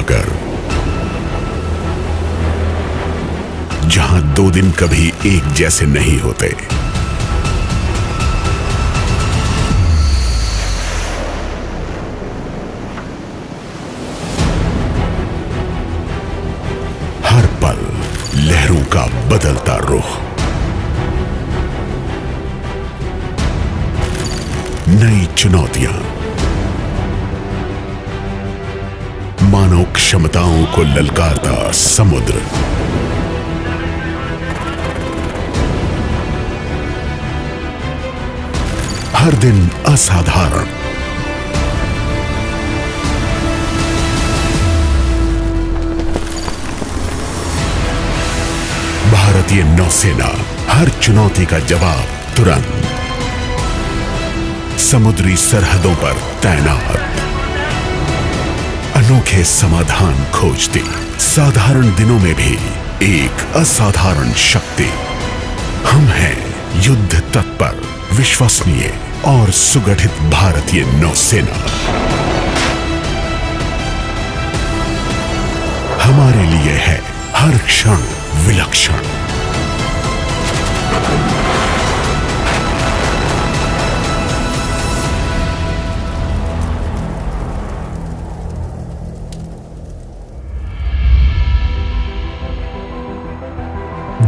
सागर, जहां 2 दिन कभी एक जैसे नहीं होते। हर पल लहरों का बदलता रुख, नई चुनौतियां, मानव क्षमताओं को ललकारता समुद्र, हर दिन असाधारण। भारतीय नौसेना हर चुनौती का जवाब तुरंत, समुद्री सरहदों पर तैनात, अनोखे समाधान खोजती, साधारण दिनों में भी एक असाधारण शक्ति। हम हैं युद्ध तत्पर, विश्वसनीय और सुगठित भारतीय नौसेना। हमारे लिए है हर क्षण विलक्षण।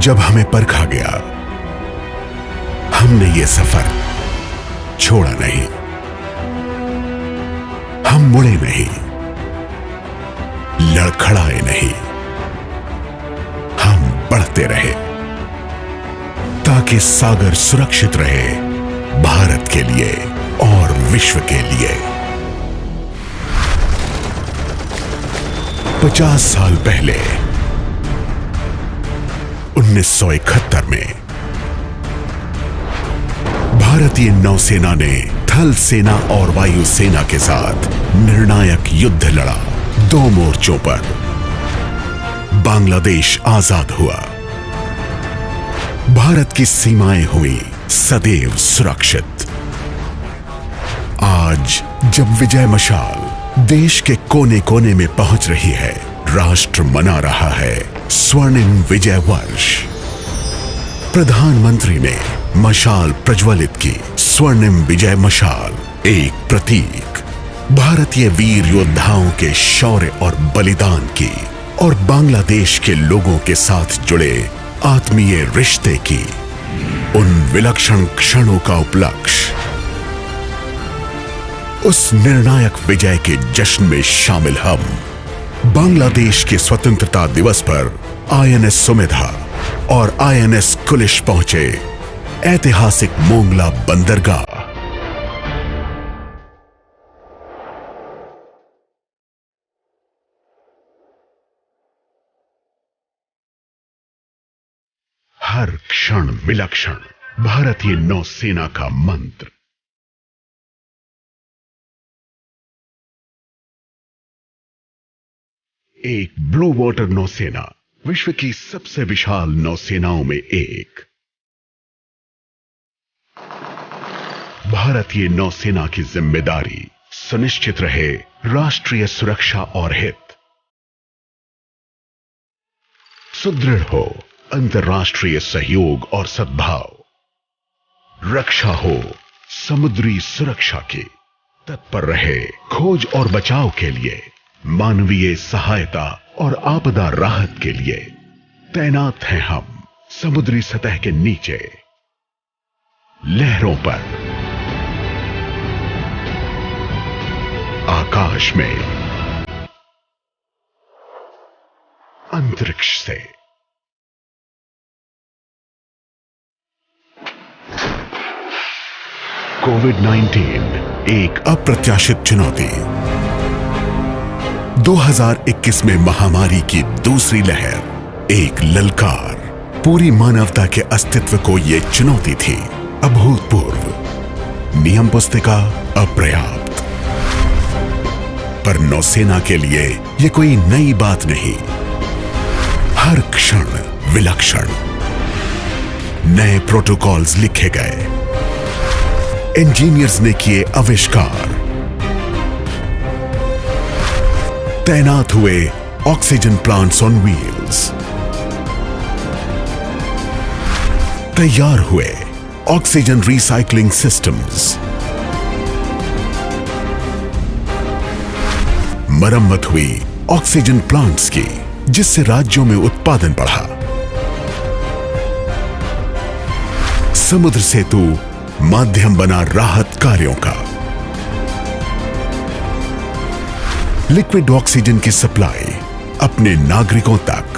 जब हमें परखा गया, हमने ये सफर छोड़ा नहीं। हम मुड़े नहीं, लड़खड़ाए नहीं, हम बढ़ते रहे ताकि सागर सुरक्षित रहे, भारत के लिए और विश्व के लिए। 50 साल पहले 1971 में भारतीय नौसेना ने थल सेना और वायु सेना के साथ निर्णायक युद्ध लड़ा। 2 मोर्चों पर बांग्लादेश आजाद हुआ, भारत की सीमाएं हुई सदैव सुरक्षित। आज जब विजय मशाल देश के कोने कोने में पहुंच रही है, राष्ट्र मना रहा है स्वर्णिम विजय वर्ष। प्रधानमंत्री ने मशाल प्रज्वलित की, स्वर्णिम विजय मशाल, एक प्रतीक भारतीय वीर योद्धाओं के शौर्य और बलिदान की और बांग्लादेश के लोगों के साथ जुड़े आत्मीय रिश्ते की, उन विलक्षण क्षणों का उपलक्ष्य। उस निर्णायक विजय के जश्न में शामिल हम बांग्लादेश के स्वतंत्रता दिवस पर INS सुमेधा और INS कुलिश पहुंचे ऐतिहासिक मोंगला बंदरगाह। हर क्षण विलक्षण, भारतीय नौसेना का मंत्र। एक ब्लू वाटर नौसेना, विश्व की सबसे विशाल नौसेनाओं में एक। भारतीय नौसेना की जिम्मेदारी सुनिश्चित रहे राष्ट्रीय सुरक्षा और हित, सुदृढ़ हो अंतर्राष्ट्रीय सहयोग और सद्भाव, रक्षा हो समुद्री सुरक्षा की, तत्पर रहे खोज और बचाव के लिए, मानवीय सहायता और आपदा राहत के लिए। तैनात हैं हम समुद्री सतह के नीचे, लहरों पर, आकाश में, अंतरिक्ष से। कोविड-19 एक अप्रत्याशित चुनौती। 2021 में महामारी की दूसरी लहर, एक ललकार। पूरी मानवता के अस्तित्व को यह चुनौती थी अभूतपूर्व, नियम पुस्तिका अपर्याप्त। पर नौसेना के लिए यह कोई नई बात नहीं। हर क्षण विलक्षण, नए प्रोटोकॉल्स लिखे गए, इंजीनियर्स ने किए आविष्कार, तैनात हुए ऑक्सीजन प्लांट्स ऑन व्हील्स, तैयार हुए ऑक्सीजन रिसाइकलिंग सिस्टम्स, मरम्मत हुई ऑक्सीजन प्लांट्स की, जिससे राज्यों में उत्पादन बढ़ा। समुद्र सेतु माध्यम बना राहत कार्यों का। लिक्विड ऑक्सीजन की सप्लाई अपने नागरिकों तक।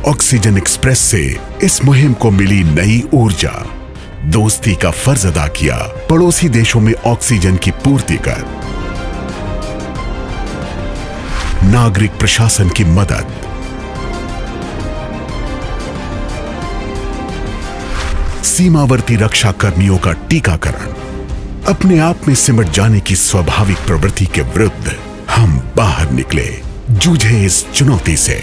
ऑक्सीजन एक्सप्रेस से इस मुहिम को मिली नई ऊर्जा। दोस्ती का फर्ज अदा किया पड़ोसी देशों में ऑक्सीजन की पूर्ति कर। नागरिक प्रशासन की मदद। सीमावर्ती रक्षा कर्मियों का टीकाकरण। अपने आप में सिमट जाने की स्वाभाविक प्रवृत्ति के विरुद्ध हम बाहर निकले, जूझे इस चुनौती से।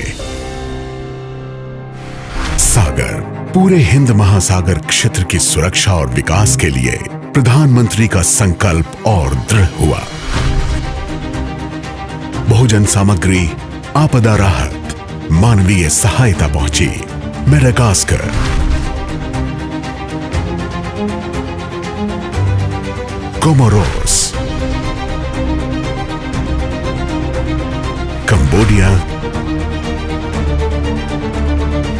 सागर, पूरे हिंद महासागर क्षेत्र की सुरक्षा और विकास के लिए प्रधानमंत्री का संकल्प और दृढ़ हुआ। भोजन सामग्री, आपदा राहत, मानवीय सहायता पहुंची। मेडागास्कर, कोमोरोस, कंबोडिया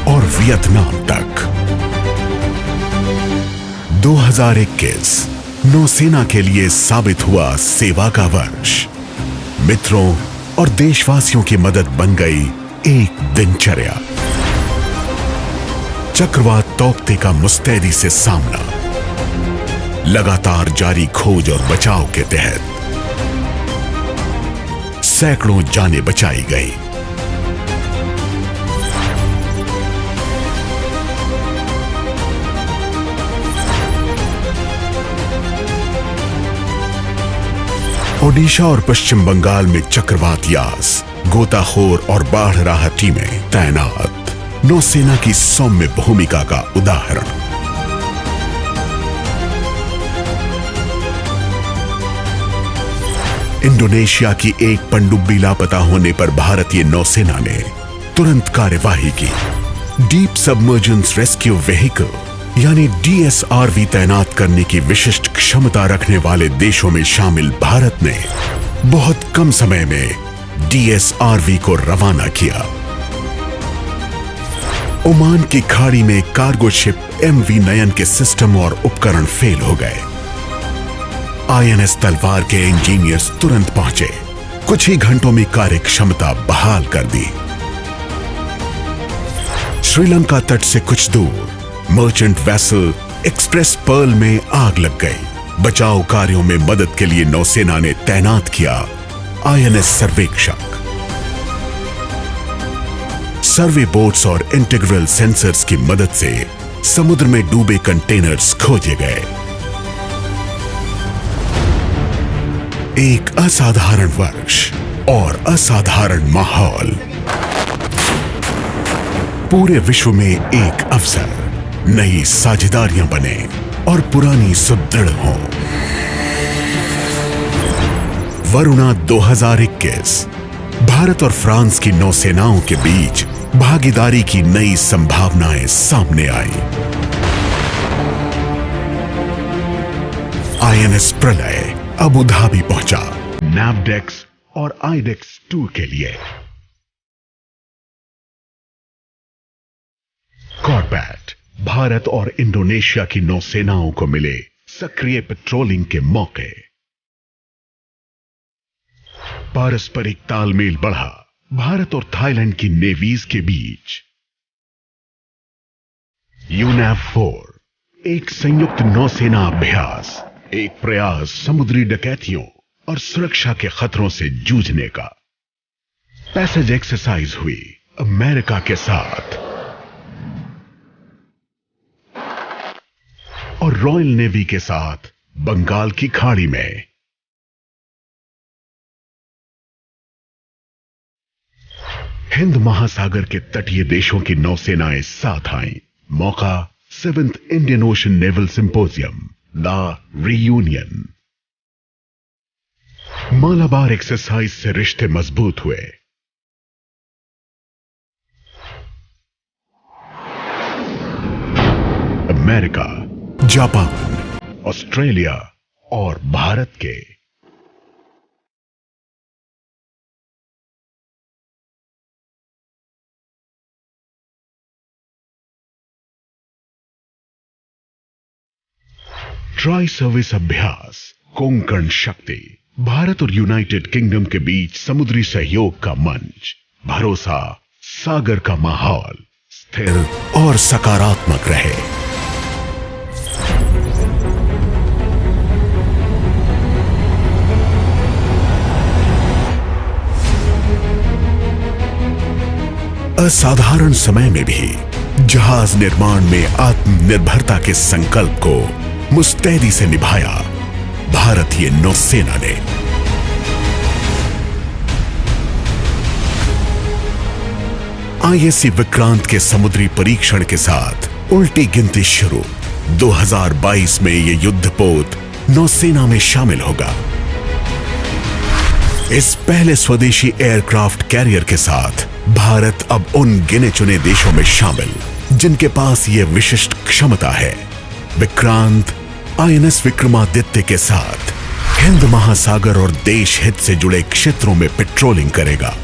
और वियतनाम तक। 2021 नौसेना के लिए साबित हुआ सेवा का वर्ष। मित्रों और देशवासियों की मदद बन गई एक दिनचर्या। चक्रवात तौकते का मुस्तैदी से सामना। लगातार जारी खोज और बचाव के तहत सैकड़ों जानें बचाई गई। ओडिशा और पश्चिम बंगाल में चक्रवात यास, गोताखोर और बाढ़ राहत टीमें तैनात। नौसेना की सौम्य भूमिका का उदाहरण। इंडोनेशिया की एक पनडुब्बी लापता होने पर भारतीय नौसेना ने तुरंत कार्यवाही की। डीप सबमर्जेंस रेस्क्यू व्हीकल यानी DSRV तैनात करने की विशिष्ट क्षमता रखने वाले देशों में शामिल भारत ने बहुत कम समय में DSRV को रवाना किया। ओमान की खाड़ी में कार्गो शिप MV नयन के सिस्टम और उपकरण फेल हो गए। INS तलवार के इंजीनियर्स तुरंत पहुंचे, कुछ ही घंटों में कार्य क्षमता बहाल कर दी। श्रीलंका तट से कुछ दूर मर्चेंट वेसल एक्सप्रेस पर्ल में आग लग गई। बचाव कार्यों में मदद के लिए नौसेना ने तैनात किया INS सर्वेक्षक। सर्वे बोट्स और इंटीग्रल सेंसर्स की मदद से समुद्र में डूबे कंटेनर्स खोजे गए। एक असाधारण वर्ष और असाधारण माहौल। पूरे विश्व में एक अवसर, नई साझेदारियां बने और पुरानी सुदृढ़ हो। वरुणा 2021 भारत और फ्रांस की नौसेनाओं के बीच भागीदारी की नई संभावनाएं सामने आई। INS प्रलय अबू धाबी पहुंचा नैवडेक्स और आइडेक्स टूर के लिए। कॉर्बेट, भारत और इंडोनेशिया की नौसेनाओं को मिले सक्रिय पेट्रोलिंग के मौके। पारस्परिक तालमेल बढ़ा भारत और थाईलैंड की नेवीज के बीच। UNAV-4, एक संयुक्त नौसेना अभ्यास, एक प्रयास समुद्री डकैतियों और सुरक्षा के खतरों से जूझने का। पैसेज एक्सरसाइज हुई अमेरिका के साथ और रॉयल नेवी के साथ बंगाल की खाड़ी में। हिंद महासागर के तटीय देशों की नौसेनाएं साथ आईं। मौका 7th Indian ocean naval symposium, the reunion. Malabar exercise से रिश्ते मजबूत हुए। अमेरिका, जापान, ऑस्ट्रेलिया और भारत के ट्राई सर्विस अभ्यास, कोंकण शक्ति, भारत और यूनाइटेड किंगडम के बीच समुद्री सहयोग का मंच, भरोसा, सागर का माहौल स्थिर और सकारात्मक रहे। असाधारण समय में भी जहाज निर्माण में आत्मनिर्भरता के संकल्प को मुस्तैदी से निभाया भारतीय नौसेना ने। आईएससी विक्रांत के समुद्री परीक्षण के साथ उल्टी गिनती शुरू। 2022 में यह युद्धपोत नौसेना में शामिल होगा। इस पहले स्वदेशी एयरक्राफ्ट कैरियर के साथ भारत अब उन गिने चुने देशों में शामिल जिनके पास यह विशिष्ट क्षमता है। विक्रांत आईएनएस विक्रमादित्य के साथ हिंद महासागर और देश हित से जुड़े क्षेत्रों में पेट्रोलिंग करेगा।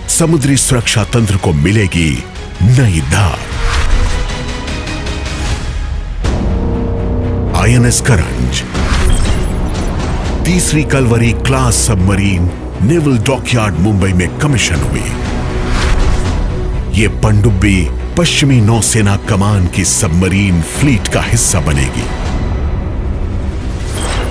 समुद्री सुरक्षा तंत्र को मिलेगी नई धार। आईएनएस करंज, तीसरी Kalvari class submarine naval dockyard Mumbai में कमीशन हुई। यह पनडुब्बी पश्चिमी नौसेना कमान की सबमरीन फ्लीट का हिस्सा बनेगी।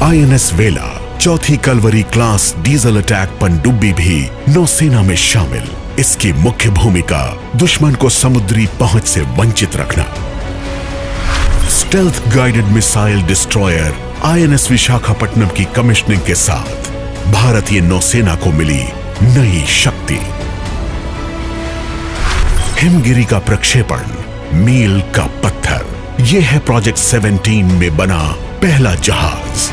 आईएनएस वेला, चौथी कलवरी क्लास डीजल अटैक पनडुब्बी भी नौसेना में शामिल। इसकी मुख्य भूमिका दुश्मन को समुद्री पहुंच से वंचित रखना। Stealth guided missile destroyer INS Visakhapatnam की कमिश्निंग के साथ भारतीय नौसेना को मिली नई शक्ति। हिमगिरी का प्रक्षेपण, मील का पत्थर, यह है प्रोजेक्ट 17 में बना पहला जहाज।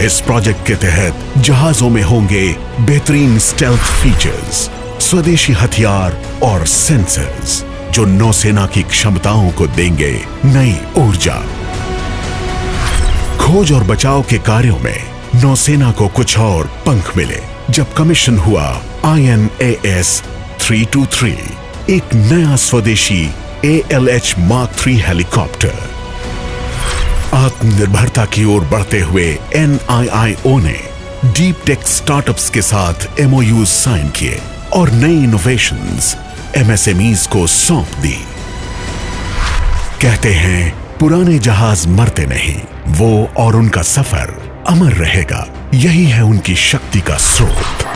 इस प्रोजेक्ट के तहत जहाजों में होंगे बेहतरीन स्टेल्थ फीचर्स, स्वदेशी हथियार और सेंसर्स जो नौसेना की क्षमताओं को देंगे नई ऊर्जा। खोज और बचाव के कार्यों में नौसेना को कुछ और पंख मिले जब कमीशन हुआ INAS 323, एक नया स्वदेशी ALH Mark III हेलीकॉप्टर। आत्मनिर्भरता की ओर बढ़ते हुए NIIO ने डीप टेक स्टार्टअप्स के साथ MOUs साइन किए और नई इनोवेशंस MSMEs को सौंप दी। कहते हैं पुराने जहाज मरते नहीं, वो और उनका सफर अमर रहेगा। यही है उनकी शक्ति का स्रोत।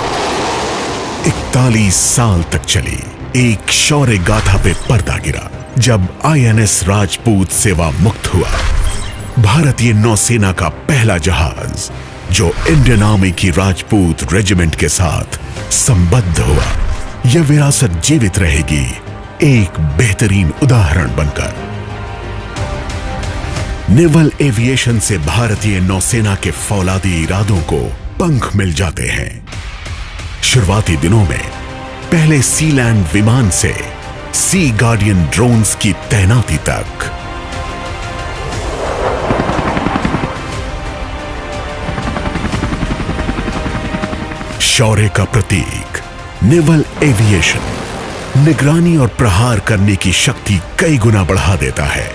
41 साल तक चली एक शौर्य गाथा पे पर्दा गिरा जब INS राजपूत सेवा मुक्त हुआ। भारतीय नौसेना का पहला जहाज जो इंडियन आर्मी की राजपूत रेजिमेंट के साथ संबद्ध हुआ। यह विरासत जीवित रहेगी एक बेहतरीन उदाहरण बनकर। नेवल एविएशन से भारतीय नौसेना के फौलादी इरादों को पंख मिल जाते हैं। शुरुआती दिनों में पहले सी लैंड विमान से सी गार्डियन ड्रोन्स की तैनाती तक। शौर्य का प्रतीक नेवल एविएशन निगरानी और प्रहार करने की शक्ति कई गुना बढ़ा देता है।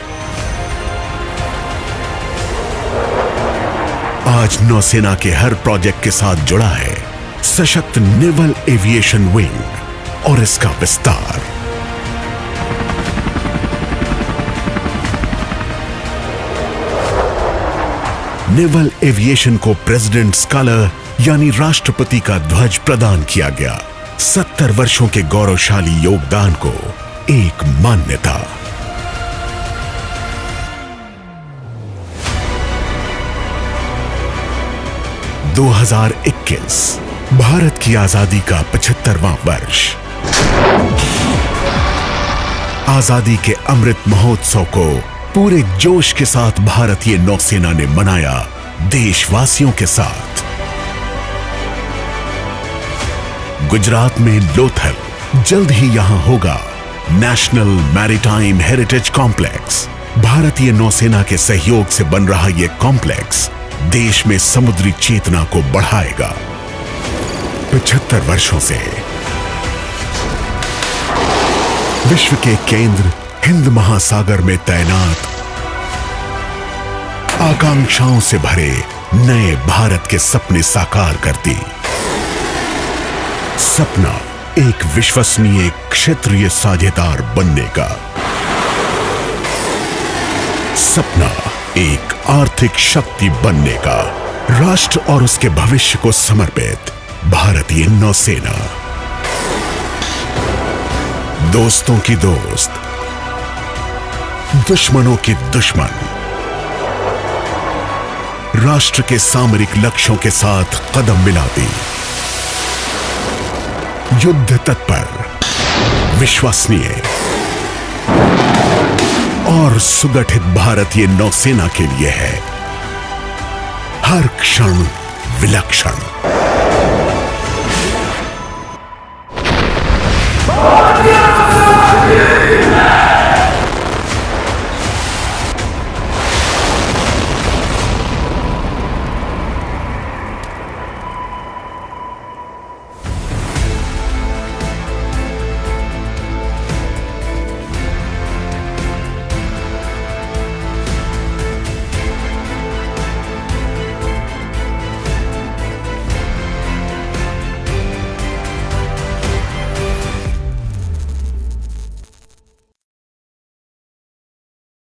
आज नौसेना के हर प्रोजेक्ट के साथ जुड़ा है सशक्त नेवल एविएशन विंग और इसका विस्तार। नेवल एविएशन को प्रेसिडेंट स्कॉलर यानी राष्ट्रपति का ध्वज प्रदान किया गया। 70 वर्षों के गौरवशाली योगदान को एक मान्यता। दो 2021 भारत की आजादी का 75वां वर्ष। आजादी के अमृत महोत्सव को पूरे जोश के साथ भारतीय नौसेना ने मनाया देशवासियों के साथ। गुजरात में लोथल। जल्द ही यहां होगा नेशनल मैरीटाइम हेरिटेज कॉम्प्लेक्स। भारतीय नौसेना के सहयोग से बन रहा यह कॉम्प्लेक्स देश में समुद्री चेतना को बढ़ाएगा। 75 वर्षों से विश्व के केंद्र हिंद महासागर में तैनात, आकांक्षाओं से भरे नए भारत के सपने साकार करती। सपना एक विश्वसनीय क्षेत्रीय साझेदार बनने का, सपना एक आर्थिक शक्ति बनने का, राष्ट्र और उसके भविष्य को समर्पित भारतीय नौसेना। दोस्तों की दोस्त, दुश्मनों की दुश्मन, राष्ट्र के सामरिक लक्ष्यों के साथ कदम मिलाती, युद्ध तत्पर, विश्वसनीय और सुगठित भारतीय नौसेना के लिए है हर क्षण विलक्षण।